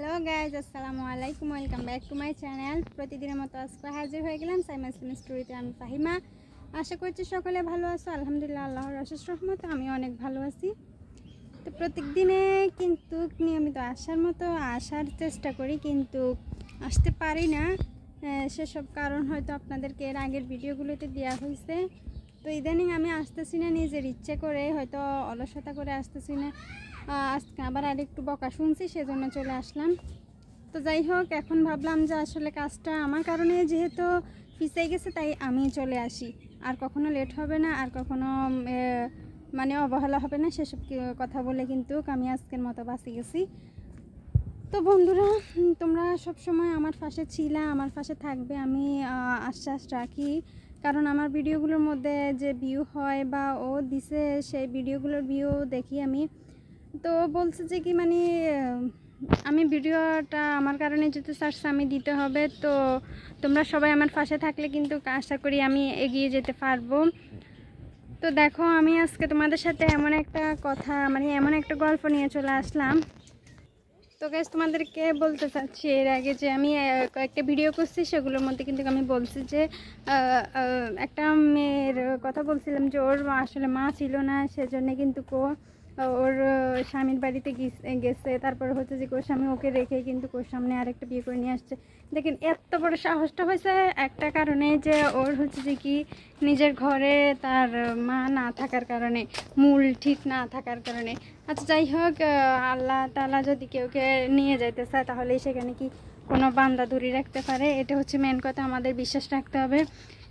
Hello guys, আসসালামু আলাইকুম। Welcome back to my channel. প্রতিদিনের মতো আজকে হাজির হয়ে গেলাম সাইমা ইসলাম স্টোরিতে। আমি ফাহিমা। আশা করছি সকলে ভালো আছো। আলহামদুলিল্লাহ, আল্লাহর অশেষ রহমতে আমি অনেক ভালো আছি। তো প্রত্যেক দিনে কিন্তু নিয়মিত আসার চেষ্টা করি, কিন্তু আসতে পারি না। সেসব কারণ হয়তো আপনাদেরকে এর আগের ভিডিওগুলোতে দেওয়া হয়েছে। তো ইদানিং আমি আসতেছি না নিজের ইচ্ছে করে, হয়তো অলসতা করে আসতেছি না। আজকে আবার আরেকটু বকা শুনছি, সেজন্য চলে আসলাম। তো যাই হোক, এখন ভাবলাম যে আসলে কাজটা আমার কারণে যেহেতু পিছিয়ে গেছে, তাই আমি চলে আসি। আর কখনো লেট হবে না, আর কখনো মানে অবহেলা হবে না, সেসব কথা বলে কিন্তু আমি আজকের মতো বাঁচি গেছি। তো বন্ধুরা, তোমরা সব সময় আমার পাশে ছিলা, আমার পাশে থাকবে, আমি আশ্বাস রাখি। কারণ আমার ভিডিওগুলোর মধ্যে যে ভিউ হয় বা ও দিছে, সেই ভিডিওগুলোর ভিউ দেখি আমি। তো বলছে যে কি মানে আমি ভিডিওটা আমার কারণে যেতে চাচ্ছি, আমি দিতে হবে। তো তোমরা সবাই আমার পাশে থাকলে কিন্তু আশা করি আমি এগিয়ে যেতে পারবো। তো দেখো, আমি আজকে তোমাদের সাথে এমন একটা কথা মানে এমন একটা গল্প নিয়ে চলে আসলাম। তো গাইস, তোমাদেরকে বলতে চাচ্ছি এর আগে যে আমি কয়েকটা ভিডিও করছি, সেগুলোর মধ্যে কিন্তু আমি বলছি যে একটা মেয়ের কথা বলছিলাম যে ওর আসলে মা ছিল না, সেজন্য কিন্তু ওর স্বামীর বাড়িতে গেছে। তারপর হচ্ছে যে ওর স্বামী ওকে রেখে কিন্তু ওর সামনে আরেকটা বিয়ে করে নিয়ে আসছে। দেখেন, এত বড় সাহসটা হয়েছে একটা কারণে, যে ওর হচ্ছে যে কি নিজের ঘরে তার মা না থাকার কারণে, মূল ঠিক না থাকার কারণে। আচ্ছা, যাই হোক, আল্লাহ তাআলা যদি কেউকে নিয়ে যাইতে চায়, তাহলে সেখানে কি কোনো বান্দা ধরে রাখতে পারে? এটা হচ্ছে মেন কথা, আমাদের বিশ্বাস রাখতে হবে।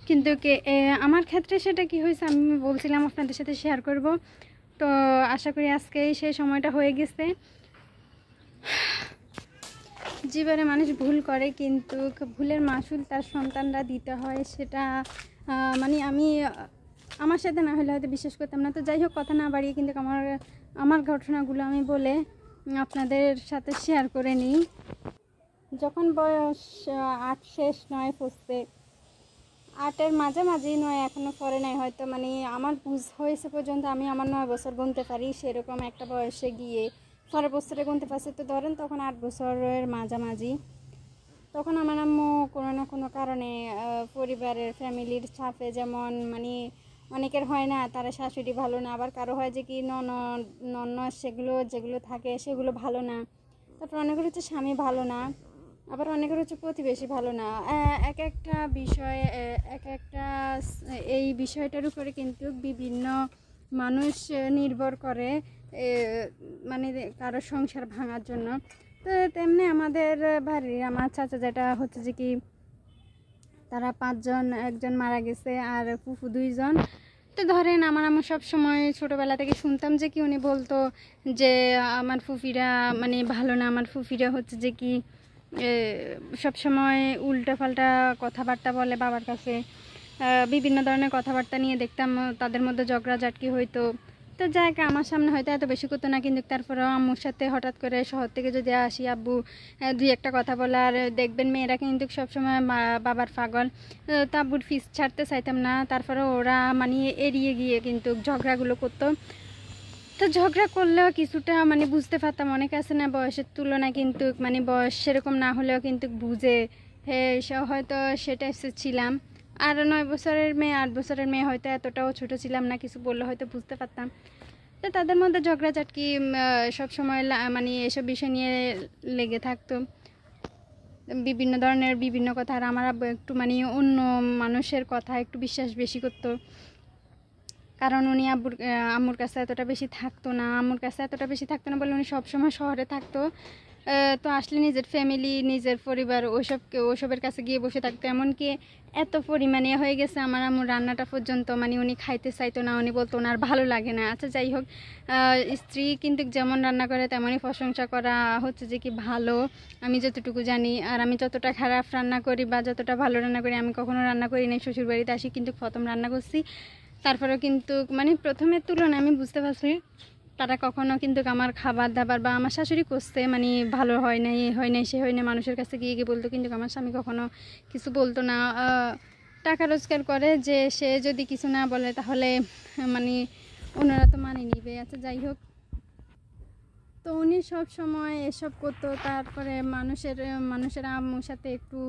কিন্তু আমার ক্ষেত্রে সেটা কি হয়েছে আমি বলছিলাম আপনাদের সাথে শেয়ার করব। তো আশা করি আজকেই সেই সময়টা হয়ে গেছে। জীবনে মানুষ ভুল করে, কিন্তু ভুলের মাসুল তার সন্তানরা দিতে হয়। সেটা মানে আমি আমার সাথে না হলে হয়তো বিশ্বাস করতাম না। তো যাই হোক, কথা না বাড়িয়ে কিন্তু আমার ঘটনাগুলো আমি বলে আপনাদের সাথে শেয়ার করে নিই। যখন বয়স 8 শেষ 9 পড়ছে, 8-এর মাঝামাঝি, 9 এখনও পরে নাই হয়তো, মানে আমার বুঝ হয়েছে পর্যন্ত আমি আমার 9 বছর গুনতে পারি, সেরকম একটা বয়সে গিয়ে পরের বছরে গুনতে পারছি। তো ধরেন তখন 8 বছরের মাঝামাঝি। তখন আমার আম্মু কোনো না কোনো কারণে পরিবারের ফ্যামিলির চাপে, যেমন মানে অনেকের হয় না তারা শাশুড়ি ভালো না, আবার কারো হয় যে কি ননদ যেগুলো থাকে সেগুলো ভালো না, তারপর অনেকের হচ্ছে স্বামী ভালো না, আবার অনেকের হচ্ছে প্রতিবেশী ভালো না। এক একটা বিষয় এই বিষয়টার উপরে কিন্তু বিভিন্ন মানুষ নির্ভর করে, মানে কারো সংসার ভাঙার জন্য। তো তেমনি আমাদের বাড়ির আমার চাচা যেটা হচ্ছে যে কি, তারা 5 জন, একজন মারা গেছে আর ফুফু 2 জন। তো ধরেন আমার সব সময় ছোটোবেলা থেকে শুনতাম যে কি উনি বলতো যে আমার ফুফিরা মানে ভালো না, আমার ফুফিরা হচ্ছে যে কি সব সময় উল্টাপাল্টা কথাবার্তা বলে বাবার কাছে। বিভিন্ন ধরনের কথাবার্তা নিয়ে দেখতাম তাদের মধ্যে ঝগড়াঝাটকি হইতো। তো যাই হোক, আমার সামনে হয়তো এত বেশি করতো না, কিন্তু তারপরেও আম্মুর সাথে হঠাৎ করে শহর থেকে যদি আসি, আব্বু 2-একটা কথা বলে, আর দেখবেন মেয়েরা কিন্তু সবসময় বাবার পাগল। তো আব্বুর ফিস ছাড়তে চাইতাম না, তারপরে ওরা মানে এড়িয়ে গিয়ে কিন্তু ঝগড়াগুলো করতো। তো ঝগড়া করলেও কিছুটা মানে বুঝতে পারতাম, অনেকে আছে না বয়সের তুলনায় কিন্তু মানে বয়স সেরকম না হলেও কিন্তু বুঝে, হয়তো সেটাই ছিলাম। আর 9 বছরের মেয়ে 8 বছরের মেয়ে হয়তো এতটাও ছোট ছিলাম না, কিছু বললে হয়তো বুঝতে পারতাম। তো তাদের মধ্যে ঝগড়াঝাটকি সবসময় মানে এসব বিষয় নিয়ে লেগে থাকতো, বিভিন্ন ধরনের বিভিন্ন কথা। আর আমার আব্বু একটু মানে অন্য মানুষের কথা একটু বিশ্বাস বেশি করতো, কারণ উনি আম্মুর কাছে এতটা বেশি থাকতো না বলে উনি সবসময় শহরে থাকতো। তো আসলে নিজের ফ্যামিলি, নিজের পরিবার ওসবের কাছে গিয়ে বসে থাকতো। এমনকি এত পরিমাণে হয়ে গেছে আমার আম্মুর রান্নাটা পর্যন্ত মানে উনি খাইতে চাইতো না, উনি বলতো ওনার ভালো লাগে না। আচ্ছা, যাই হোক, স্ত্রী কিন্তু যেমন রান্না করে তেমনই প্রশংসা করা হচ্ছে যে কি ভালো, আমি যতটুকু জানি। আর আমি যতটা খারাপ রান্না করি বা যতটা ভালো রান্না করি, আমি কখনো রান্না করি নাই। শ্বশুরবাড়িতে আসি কিন্তু প্রথম রান্না করছি, তারপরেও কিন্তু মানে প্রথমের তুলনায় আমি বুঝতে পারছি তারা কখনো কিন্তু আমার খাবার দাবার বা আমার শাশুড়ি করছে মানে ভালো হয় নাই, সে হয় না, মানুষের কাছে গিয়ে বলতো, কিন্তু আমার স্বামী কখনো কিছু বলতো না। টাকা রোজগার করে, যে সে যদি কিছু না বলে তাহলে মানে ওনারা তো মানে নিবে। আচ্ছা, যাই হোক, তো উনি সব সময় এসব করতো। তারপরে মানুষের আম্মুর সাথে একটু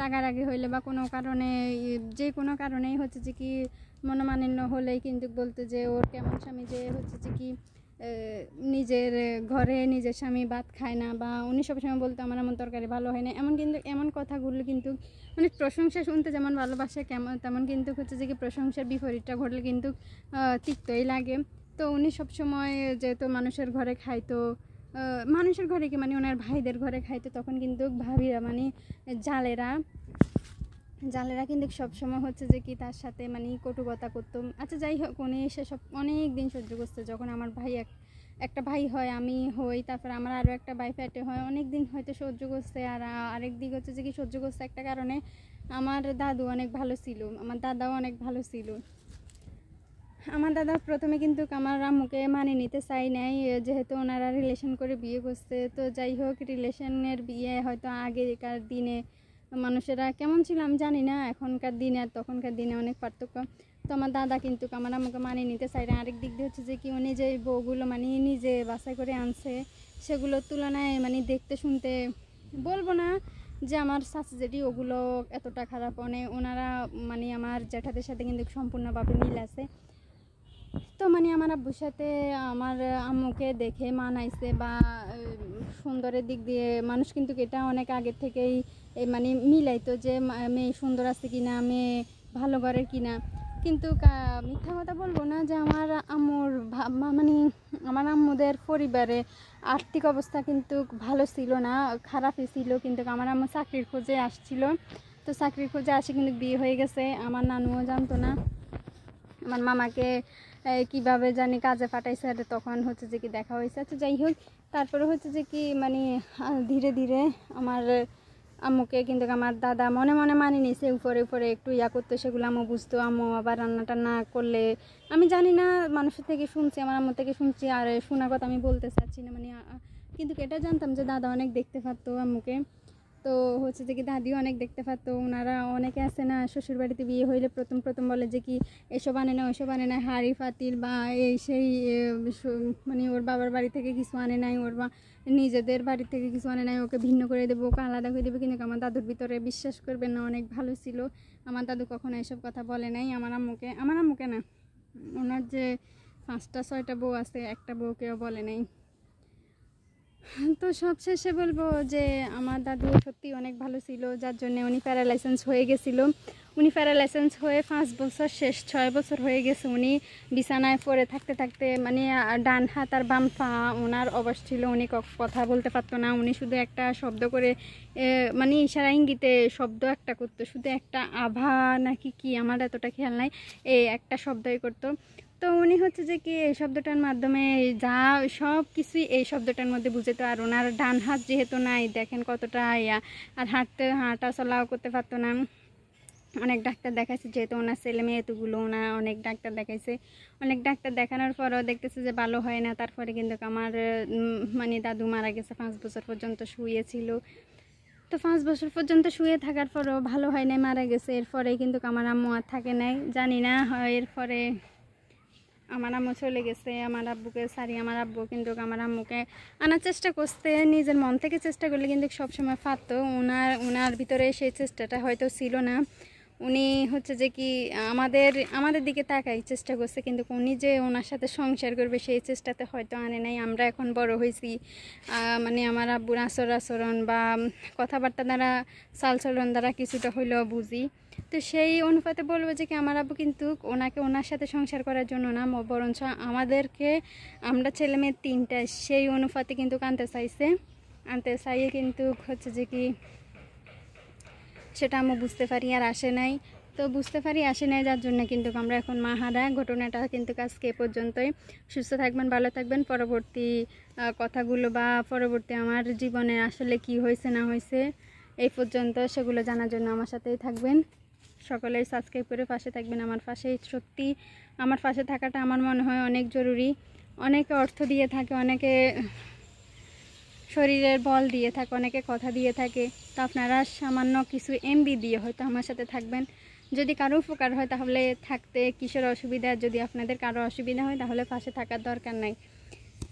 রাগারাগি হইলে বা কোনো কারণে যে কোনো কারণেই হচ্ছে যে কি মনোমালিন্য হলেই কিন্তু বলতো যে ওর কেমন স্বামী, যে হচ্ছে যে কি নিজের ঘরে নিজের স্বামী ভাত খায় না, বা উনি সবসময় বলতো আমার এমন তরকারি ভালো হয় না। এমন কথাগুলো কিন্তু মানে প্রশংসা শুনতে যেমন ভালোবাসে তেমন কিন্তু হচ্ছে যে কি প্রশংসার বিপরীতটা ঘটলে কিন্তু তিক্তই লাগে। তো উনি সবসময় যেহেতু মানুষের ঘরে খাইতো, মানুষের ঘরে কি মানে ওনার ভাইদের ঘরে খাইতো, তখন কিন্তু ভাবিরা মানে জালেরা কিন্তু সবসময় হচ্ছে যে কি তার সাথে মানে কটুকতা করতো। আচ্ছা যাই হোক, উনি সেসব অনেক দিন সহ্য করছে। যখন আমার ভাই একটা ভাই হয়, আমি হই, তারপর আমার আরও একটা ভাই ফ্যাটে হয়, অনেক দিন হয়তো সহ্য করছে। আর আরেক দিক হচ্ছে যে কি সহ্য করছে একটা কারণে, আমার দাদু অনেক ভালো ছিল, আমার দাদাও অনেক ভালো ছিল। আমার দাদা প্রথমে কিন্তু আমার আম্মুকে মানে নিতে চাই নাই, যেহেতু ওনারা রিলেশন করে বিয়ে করছে। তো যাই হোক, রিলেশনের বিয়ে হয়তো আগেকার দিনে মানুষেরা কেমন ছিল আমি জানি না, এখনকার দিনে আর তখনকার দিনে অনেক পার্থক্য। তো আমার দাদা কিন্তু আমার আম্মুকে মানে নিতে চাই না। আরেক দিক দিয়ে হচ্ছে যে কি উনি যে বউগুলো মানে নিজে বাছাই করে আনছে, সেগুলোর তুলনায় মানে দেখতে শুনতে, বলবো না যে আমার শাশু জেঠি ওগুলো এতটা খারাপ, ওনারা মানে আমার জ্যাঠাদের সাথে কিন্তু সম্পূর্ণভাবে মিল আছে। তো মানে আমার আব্বুর সাথে আমার আম্মুকে দেখে মানাইছে, বা সুন্দরের দিক দিয়ে মানুষ কিন্তু এটা অনেক আগের থেকেই মানে মিলাইতো যে মেয়ে সুন্দর আছে কিনা, মেয়ে ভালো ঘরের কিনা। কিন্তু মিথ্যা কথা বলবো না যে আমার আম্মুর মানে আমার আম্মুদের পরিবারে আর্থিক অবস্থা কিন্তু ভালো ছিল না, খারাপই ছিল। কিন্তু আমার আম্মু চাকরির খোঁজে আসছিল, তো চাকরির খোঁজে আসে কিন্তু বিয়ে হয়ে গেছে। আমার নানুও জানতো না, আমার মামাকে কিভাবে জানি কাজে পাঠাইছে, আর তখন হচ্ছে যে কি দেখা হয়েছে। আচ্ছা যাই হোক, তারপরে হচ্ছে যে কি মানে ধীরে ধীরে আমার আম্মুকে কিন্তু আমার দাদা মনে মনে মানিয়ে নিয়েছে, উপরে উপরে একটু ইয়া করতো, সেগুলো আম্মু বুঝতো। আম্মু আবার রান্নাটা না করলে, আমি জানি না, মানুষের থেকে শুনছি, আমার আম্মু থেকে শুনছি, আর শোনার কথা আমি বলতে চাচ্ছি না মানে, কিন্তু এটা জানতাম যে দাদা অনেক দেখতে পারতো আম্মুকে। তো হচ্ছে যে কি দাদিও অনেক দেখতে পারতো। ওনারা অনেকে আছে না, শ্বশুরবাড়িতে বিয়ে হইলে প্রথম প্রথম বলে যে কি এসব আনে না ওইসব আনে না, হাঁড়ি পাতিল বা এই সেই মানে ওর বাবার বাড়ি থেকে কিছু আনে নাই, ওর বা নিজেদের বাড়ি থেকে কিছু আনে নাই, ওকে ভিন্ন করে দেবো, ওকে আলাদা করে দেবে। কিন্তু আমার দাদুর ভিতরে বিশ্বাস করবেন না, অনেক ভালো ছিল। আমার দাদু কখনো এসব কথা বলে নাই আমার আম্মুকে না, ওনার যে 5টা 6টা বউ আছে, একটা বউকেও বলে নাই। তো সবশেষে বলবো যে আমার দাদু সত্যি অনেক ভালো ছিল, যার জন্য উনি প্যারালাইসেন্স হয়ে গেছিলো। উনি প্যারালাইসেন্স হয়ে 5 বছর শেষ, 6 বছর হয়ে গেছে উনি বিছানায় পড়ে থাকতে থাকতে, মানে ডান হাত আর বাম পা ওনার অবশ ছিল। উনি কথা বলতে পারতো না, উনি শুধু একটা শব্দ করে মানে ইশারা ইঙ্গিতে শব্দ একটা করতো, শুধু একটা আভা নাকি কি আমার এতটা খেয়াল নাই, এই একটা শব্দই করতো। তো উনি হচ্ছে যে কি এই শব্দটার মাধ্যমে যা সব কিছুই এই শব্দটার মধ্যে বুঝেতো। আর ওনার ডান হাত যেহেতু নাই, দেখেন কতটা ইয়া, আর হাঁটা চলাও করতে পারতো না। অনেক ডাক্তার দেখাইছে, যেহেতু ওনার ছেলে মেয়ে এতগুলো, ওনার অনেক ডাক্তার দেখাইছে। অনেক ডাক্তার দেখানোর পরও দেখতেছে যে ভালো হয় না। তারপরে কিন্তু আমার মানে দাদু মারা গেছে, 5 বছর পর্যন্ত শুয়েছিল। তো 5 বছর পর্যন্ত শুয়ে থাকার পরও ভালো হয় নাই, মারা গেছে। এরপরে কিন্তু আমার আম্মু আর থাকে নাই, জানি না এরপরে আমার আম্মু চলে গেছে আমার আব্বুকে সারি। আমার আব্বু কিন্তু আমার আম্মুকে আনার চেষ্টা করতে, নিজের মন থেকে চেষ্টা করলে কিন্তু সবসময় পারতো। ওনার ভিতরে সেই চেষ্টাটা হয়তো ছিল না। উনি হচ্ছে যে কি আমাদের দিকে তাকাই চেষ্টা করছে, কিন্তু উনি যে ওনার সাথে সংসার করবে সেই চেষ্টাতে হয়তো আনে নাই। আমরা এখন বড় হয়েছি, মানে আমার আব্বুর আচরণ বা কথাবার্তা দ্বারা, চালচলন দ্বারা কিছুটা হইলেও বুঝি। তো সেই অনুপাতে বলবো যে কি আমার আব্বু কিন্তু ওনার সাথে সংসার করার জন্য না, বরঞ্চ আমরা ছেলে মেয়ে 3টা, সেই অনুপাতে কিন্তু আনতে চাইয়ে কিন্তু হচ্ছে যে কি সেটা আমি বুঝতে পারি আর আসে নাই। তো বুঝতে পারি আসে নাই, যার জন্য কিন্তু আমরা এখন মাহারা। ঘটনাটা কিন্তু আজকে এ পর্যন্তই। সুস্থ থাকবেন, ভালো থাকবেন। পরবর্তী কথাগুলো বা পরবর্তী আমার জীবনে আসলে কি হয়েছে না হয়েছে এই পর্যন্ত, সেগুলো জানার জন্য আমার সাথেই থাকবেন। সকলেই সাবস্ক্রাইব করে পাশে থাকবেন আমার পাশেই। সত্যি আমার পাশে থাকাটা আমার মনে হয় অনেক জরুরি। অনেকে অর্থ দিয়ে থাকে, অনেকে শরীরের বল দিয়ে থাকে, অনেকে কথা দিয়ে থাকে। তো আপনারা সামান্য কিছু এমবি দিয়ে হয়তো আমার সাথে থাকবেন। যদি কারো উপকার হয় তাহলে থাকতে কিসের অসুবিধা, যদি আপনাদের কারো অসুবিধা হয় তাহলে পাশে থাকার দরকার নাই।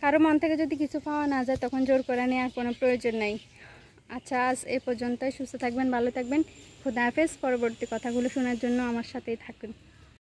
কারো মন থেকে যদি কিছু পাওয়া না যায় তখন জোর করে নেওয়ার কোনো প্রয়োজন নেই। আচ্ছা, আজ এ পর্যন্তই। সুস্থ থাকবেন, ভালো থাকবেন। খোদা হাফেজ। পরবর্তী কথাগুলো শোনার জন্য আমার সাথেই থাকুন।